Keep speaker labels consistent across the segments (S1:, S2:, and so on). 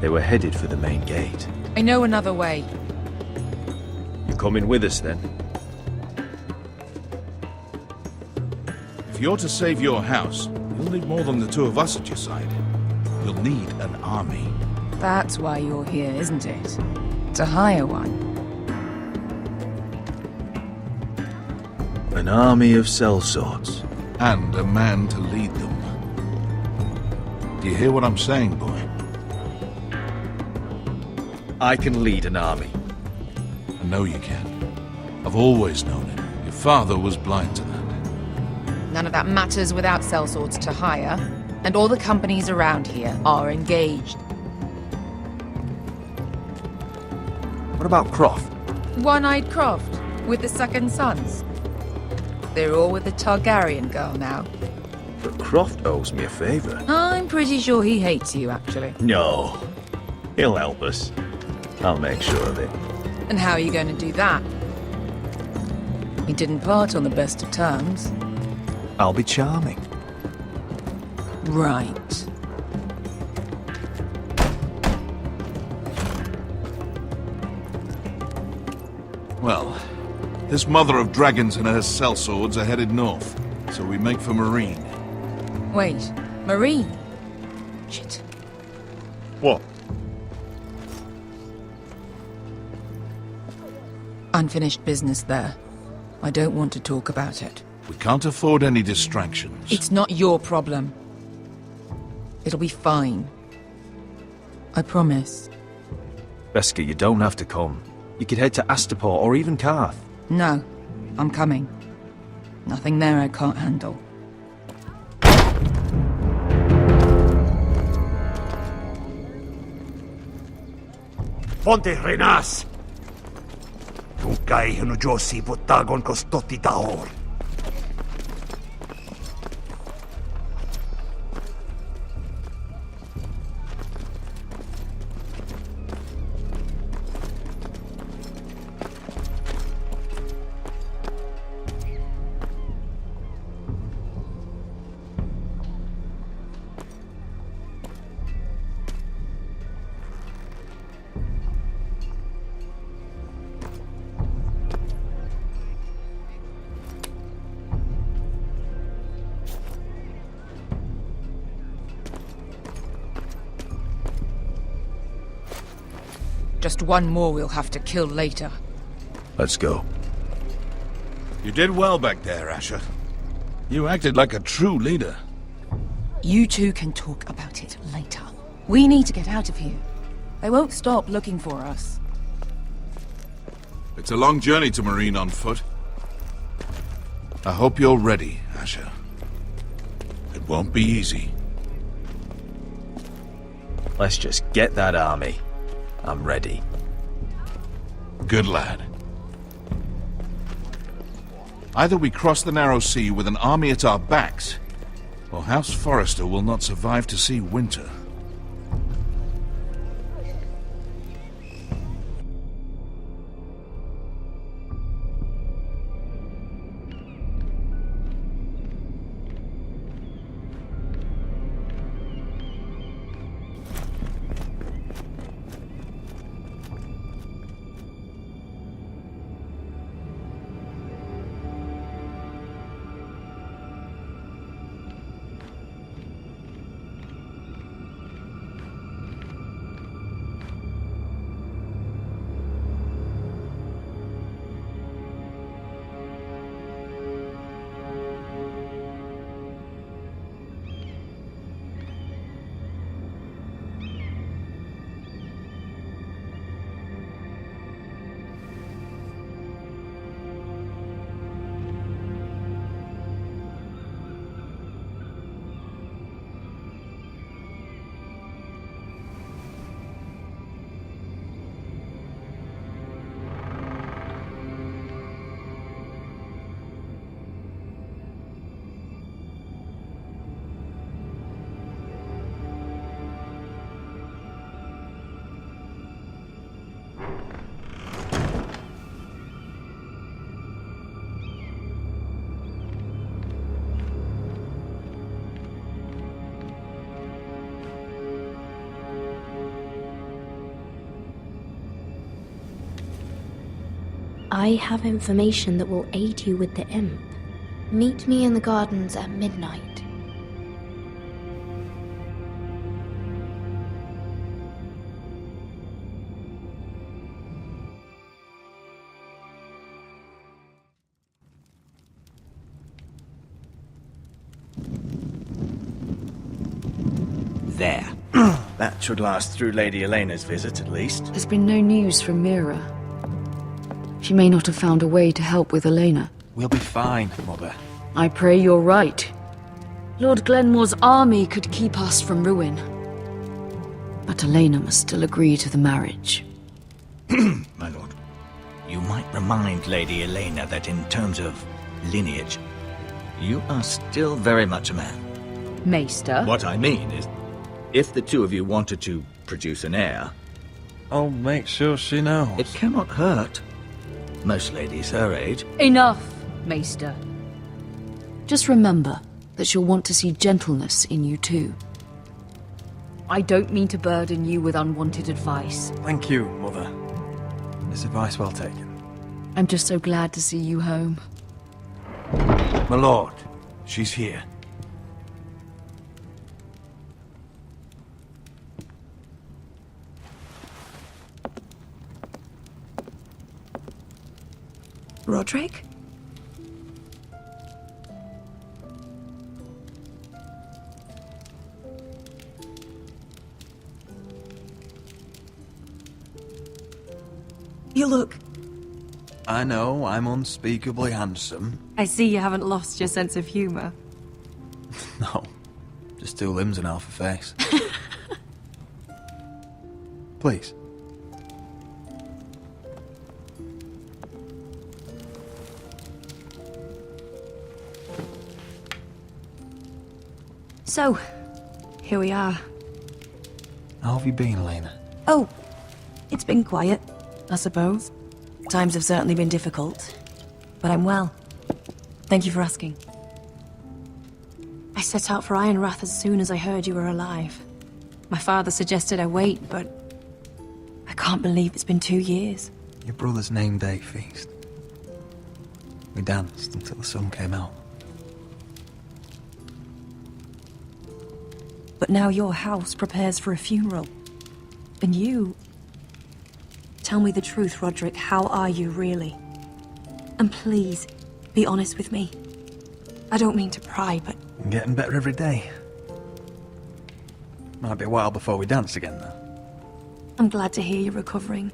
S1: They were headed for the main gate.
S2: I know another way.
S1: You coming with us then?
S3: If you're to save your house, you'll need more than the two of us at your side. You'll need an army.
S2: That's why you're here, isn't it? To hire one.
S1: An army of sellswords.
S3: And a man to lead them. Do you hear what I'm saying, boy?
S1: I can lead an army.
S3: I know you can. I've always known it. Your father was blind to that.
S2: None of that matters without sellswords to hire, and all the companies around here are engaged.
S1: What about Croft?
S2: One-Eyed Croft, with the second sons. They're all with the Targaryen girl now.
S1: But Croft owes me a favor.
S2: I'm pretty sure he hates you, actually.
S1: No. He'll help us. I'll make sure of it.
S2: And how are you going to do that? We didn't part on the best of terms.
S1: I'll be charming.
S2: Right.
S3: Well, this mother of dragons and her sellswords are headed north, so we make for Marine.
S2: Wait, Marine? Shit.
S1: What?
S2: Unfinished business there. I don't want to talk about it.
S3: We can't afford any distractions.
S2: It's not your problem. It'll be fine. I promise.
S1: Beskha, you don't have to come. You could head to Astapor or even Karth.
S2: No, I'm coming. Nothing there I can't handle.
S4: Fonte Renas! Tungkai hino Josi Botagon Kostoti Daor.
S2: Just one more we'll have to kill later.
S1: Let's go.
S3: You did well back there, Asher. You acted like a true leader.
S2: You two can talk about it later. We need to get out of here. They won't stop looking for us.
S3: It's a long journey to Marine on foot. I hope you're ready, Asher. It won't be easy.
S1: Let's just get that army. I'm ready.
S3: Good lad. Either we cross the narrow sea with an army at our backs, or House Forrester will not survive to see winter.
S5: I have information that will aid you with the imp. Meet me in the gardens at midnight.
S6: There. That should last through Lady Elena's visit, at least.
S2: There's been no news from Mira. She may not have found a way to help with Elena.
S7: We'll be fine, Mother.
S2: I pray you're right. Lord Glenmore's army could keep us from ruin. But Elena must still agree to the marriage.
S6: My lord. You might remind Lady Elena that in terms of lineage, you are still very much a man.
S2: Maester?
S6: What I mean is, if the two of you wanted to produce an heir,
S7: I'll make sure she knows.
S6: it cannot hurt. Most ladies her age.
S2: Enough, Maester. Just remember that she'll want to see gentleness in you too. I don't mean to burden you with unwanted advice.
S7: Thank you, Mother. This advice well taken.
S2: I'm just so glad to see you home.
S4: My lord, she's here.
S2: Roderick?
S8: You look...
S7: I know I'm unspeakably handsome.
S8: I see you haven't lost your sense of humor.
S7: No, just two limbs and half a face. Please.
S8: So, here we are.
S7: How have you been, Elena?
S8: Oh, it's been quiet, I suppose. Times have certainly been difficult, but I'm well. Thank you for asking. I set out for Ironrath as soon as I heard you were alive. My father suggested I wait, but I can't believe it's been 2 years.
S7: Your brother's name day feast. We danced until the sun came out.
S8: But now your house prepares for a funeral. And you... Tell me the truth, Roderick. How are you, really? And please, be honest with me. I don't mean to pry, but...
S7: I'm getting better every day. Might be a while before we dance again, though.
S8: I'm glad to hear you're recovering.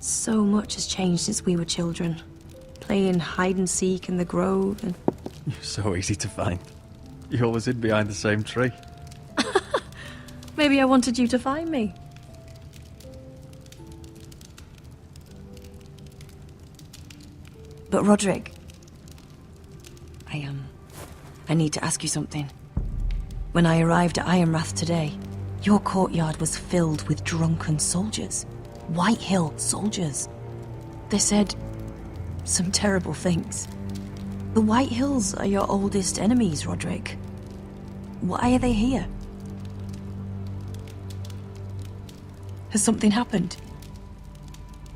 S8: So much has changed since we were children. Playing hide and seek in the grove and...
S7: You're so easy to find. You always hid behind the same tree.
S8: Maybe I wanted you to find me. But Roderick, I need to ask you something. When I arrived at Ironrath today, your courtyard was filled with drunken soldiers. White Hill soldiers. They said some terrible things. The White Hills are your oldest enemies, Roderick. Why are they here? Has something happened?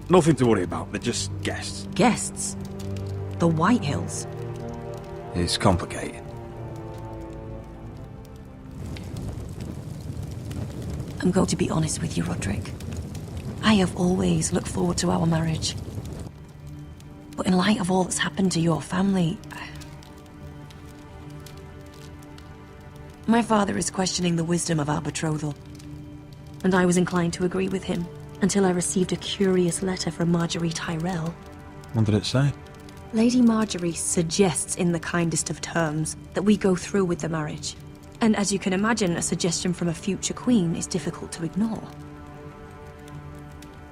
S4: Nothing to worry about, they're just guests.
S8: Guests? The White Hills?
S7: It's complicated.
S8: I'm going to be honest with you, Roderick. I have always looked forward to our marriage. But in light of all that's happened to your family... My father is questioning the wisdom of our betrothal. And I was inclined to agree with him, until I received a curious letter from Marjorie Tyrell.
S7: What did it say?
S8: Lady Marjorie suggests in the kindest of terms that we go through with the marriage. And as you can imagine, a suggestion from a future queen is difficult to ignore.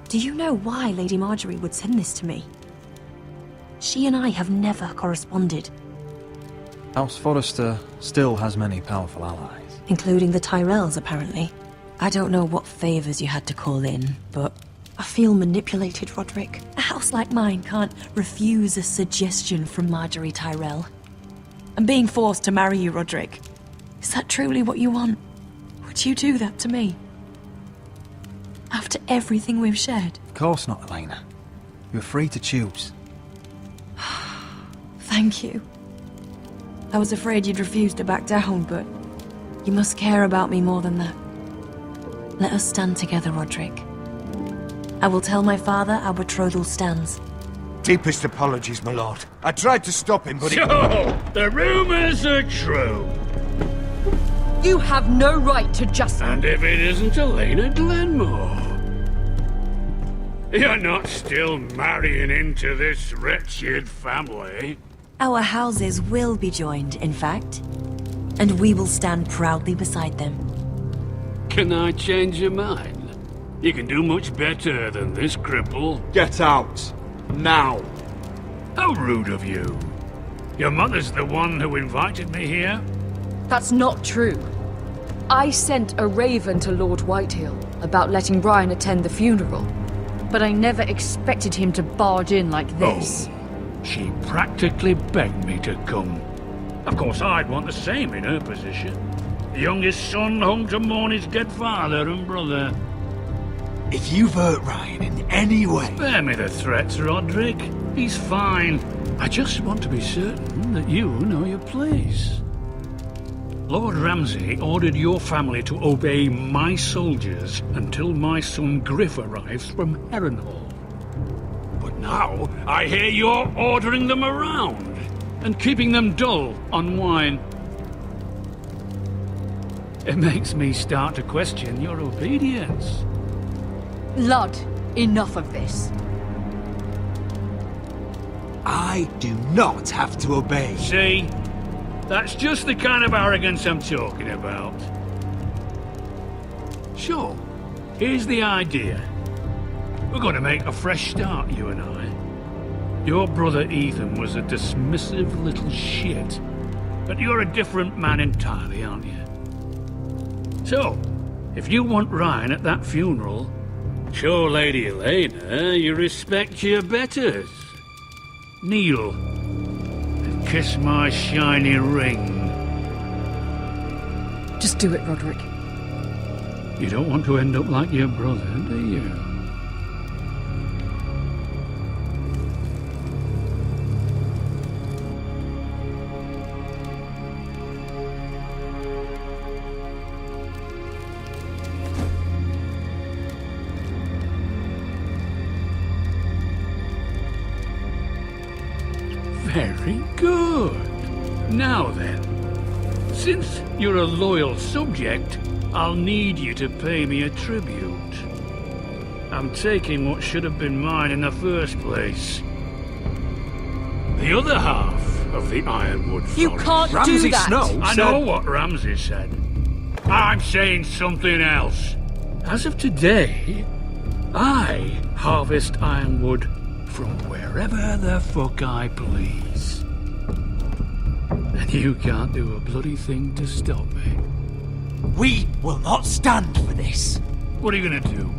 S8: Do you know why Lady Marjorie would send this to me? She and I have never corresponded.
S7: House Forrester still has many powerful allies.
S8: Including the Tyrells, apparently. I don't know what favors you had to call in, but I feel manipulated, Roderick. A house like mine can't refuse a suggestion from Marjorie Tyrell. I'm being forced to marry you, Roderick. Is that truly what you want? Would you do that to me? After everything we've shared?
S7: course not, Elena. You're free to choose.
S8: Thank you. I was afraid you'd refuse to back down, but you must care about me more than that. Let us stand together, Roderick. I will tell my father our betrothal stands.
S9: Deepest apologies, my lord. I tried to stop him, but he...
S10: So, the rumors are true.
S2: You have no right to just...
S10: And if it isn't Elena Glenmore? You're not still marrying into this wretched family.
S8: Our houses will be joined, in fact. And we will stand proudly beside them.
S10: Can I change your mind? You can do much better than this cripple.
S4: Get out. Now.
S10: How rude of you. Your mother's the one who invited me here?
S2: That's not true. I sent a raven to Lord Whitehill about letting Brian attend the funeral, but I never expected him to barge in like this.
S10: Oh, she practically begged me to come. Of course, I'd want the same in her position. The youngest son home to mourn his dead father and brother.
S9: If you've hurt Ryan in any way...
S10: Spare me the threats, Roderick. He's fine. I just want to be certain that you know your place. Lord Ramsay ordered your family to obey my soldiers until my son Griff arrives from Harrenhal. But now, I hear you're ordering them around and keeping them dull on wine. It makes me start to question your obedience.
S2: Lud, enough of this.
S9: I do not have to obey.
S10: See? That's just the kind of arrogance I'm talking about. Sure, here's the idea. We're going to make a fresh start, you and I. Your brother Ethan was a dismissive little shit. But you're a different man entirely, aren't you? So, if you want Ryan at that funeral, show Lady Elena you respect your betters. Kneel and kiss my shiny ring.
S2: Just do it, Roderick.
S10: You don't want to end up like your brother, do you? Very good. Now then, since you're a loyal subject, I'll need you to pay me a tribute. I'm taking what should have been mine in the first place. The other half of the Ironwood Forest.
S2: You can't do
S4: Ramsay
S2: that!
S4: Snow
S10: I
S4: said...
S10: know what Ramsay said. I'm saying something else. As of today, I harvest ironwood from wherever the fuck I please. And you can't do a bloody thing to stop me.
S9: We will not stand for this.
S10: What are you gonna do?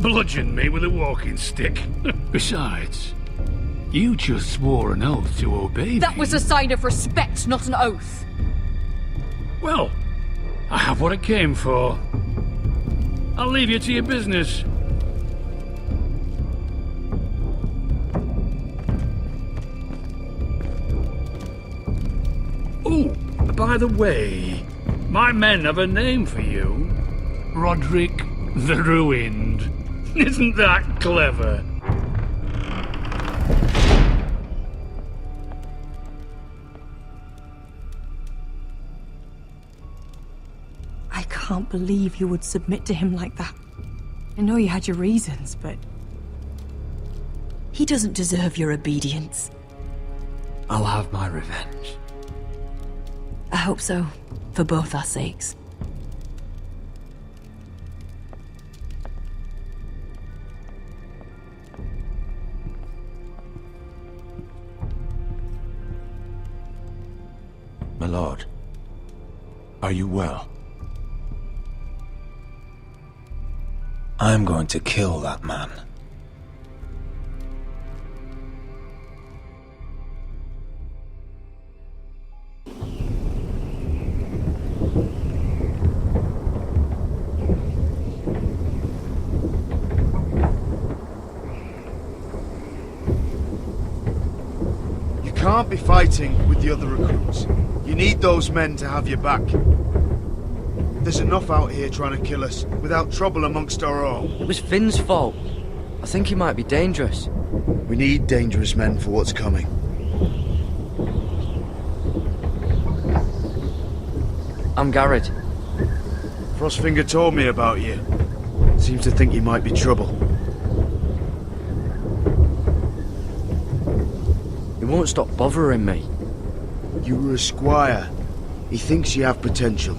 S10: Bludgeon me with a walking stick? Besides, you just swore an oath to obey me.
S2: That was a sign of respect, not an oath.
S10: Well, I have what I came for. I'll leave you to your business. Oh, by the way, my men have a name for you. Roderick the Ruined. Isn't that clever?
S8: I can't believe you would submit to him like that. I know you had your reasons, but... he doesn't deserve your obedience.
S7: I'll have my revenge.
S8: I hope so, for both our sakes.
S3: My lord, are you well?
S7: I'm going to kill that man.
S9: can't be fighting with the other recruits. You need those men to have your back. There's enough out here trying to kill us, without trouble amongst our own.
S11: It was Finn's fault. I think he might be dangerous.
S9: We need dangerous men for what's coming.
S11: I'm Garrett.
S9: Frostfinger told me about you. Seems to think you might be trouble.
S11: He won't stop bothering me.
S9: You were a squire. He thinks you have potential.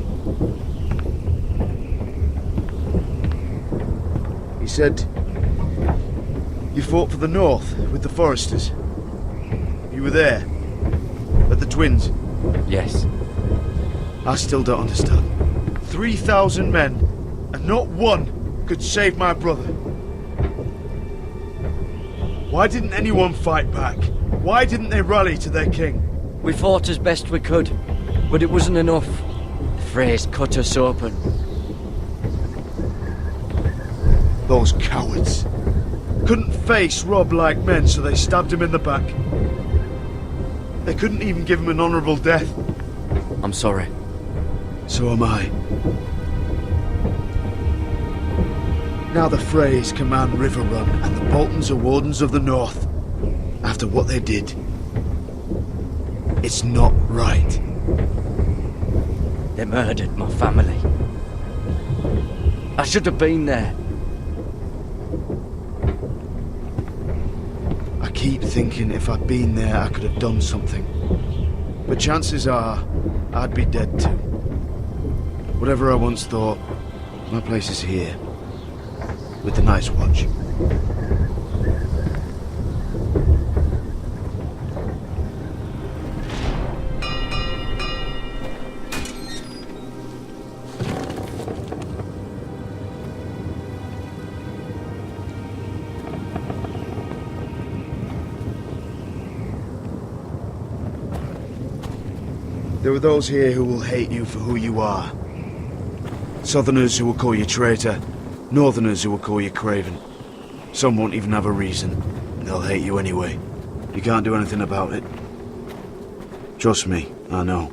S9: He said you fought for the North with the Foresters. You were there, at the Twins.
S11: Yes.
S9: I still don't understand. 3,000 men, and not one could save my brother. Why didn't anyone fight back? Why didn't they rally to their king?
S11: We fought as best we could, but it wasn't enough. The Freys cut us open.
S9: Those cowards. Couldn't face Rob like men, so they stabbed him in the back. They couldn't even give him an honourable death.
S11: I'm sorry.
S9: So am I. Now the Freys command Riverrun, and the Boltons are Wardens of the North. After what they did. It's not right.
S11: They murdered my family. I should have been there.
S9: I keep thinking if I'd been there, I could have done something. But chances are, I'd be dead too. Whatever I once thought, my place is here. With the Night's Watch. There are those here who will hate you for who you are. Southerners who will call you traitor, Northerners who will call you craven. Some won't even have a reason, and they'll hate you anyway. You can't do anything about it. Trust me, I know.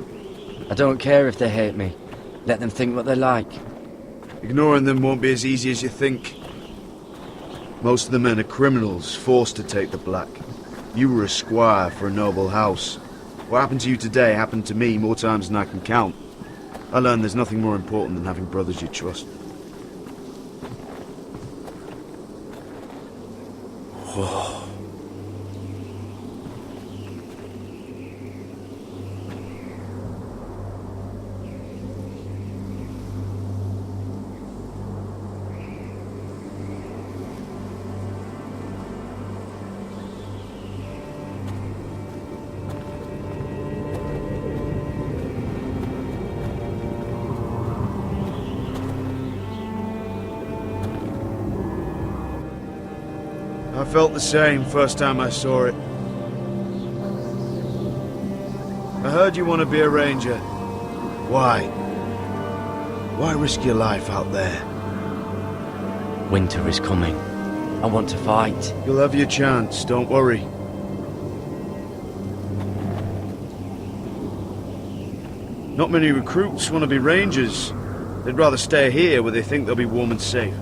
S11: I don't care if they hate me. Let them think what they like.
S9: Ignoring them won't be as easy as you think. Most of the men are criminals, forced to take the black. You were a squire for a noble house. What happened to you today happened to me more times than I can count. I learned there's nothing more important than having brothers you trust. Whoa. I felt the same first time I saw it. I heard you want to be a ranger. Why? Why risk your life out there?
S11: Winter is coming. I want to fight.
S9: You'll have your chance, don't worry. Not many recruits want to be rangers. They'd rather stay here where they think they'll be warm and safe.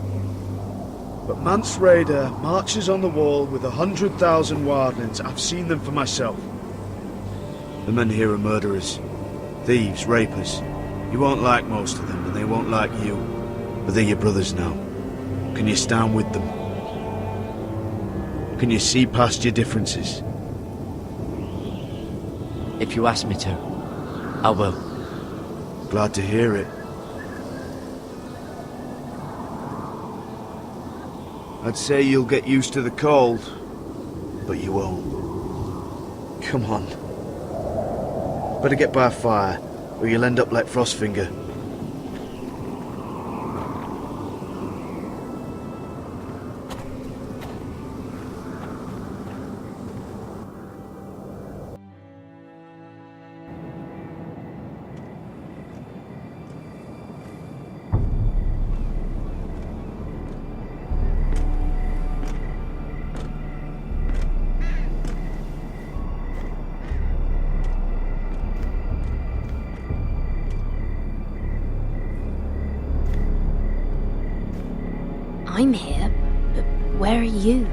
S9: But Mance Raider marches on the wall with 100,000 wildlings. I've seen them for myself. The men here are murderers, thieves, rapers. You won't like most of them, and they won't like you. But they're your brothers now. Can you stand with them? Can you see past your differences?
S11: If you ask me to, I will.
S9: Glad to hear it. I'd say you'll get used to the cold, but you won't. Come on. Better get by a fire, or you'll end up like Frostfinger.
S5: I'm here, but where are you?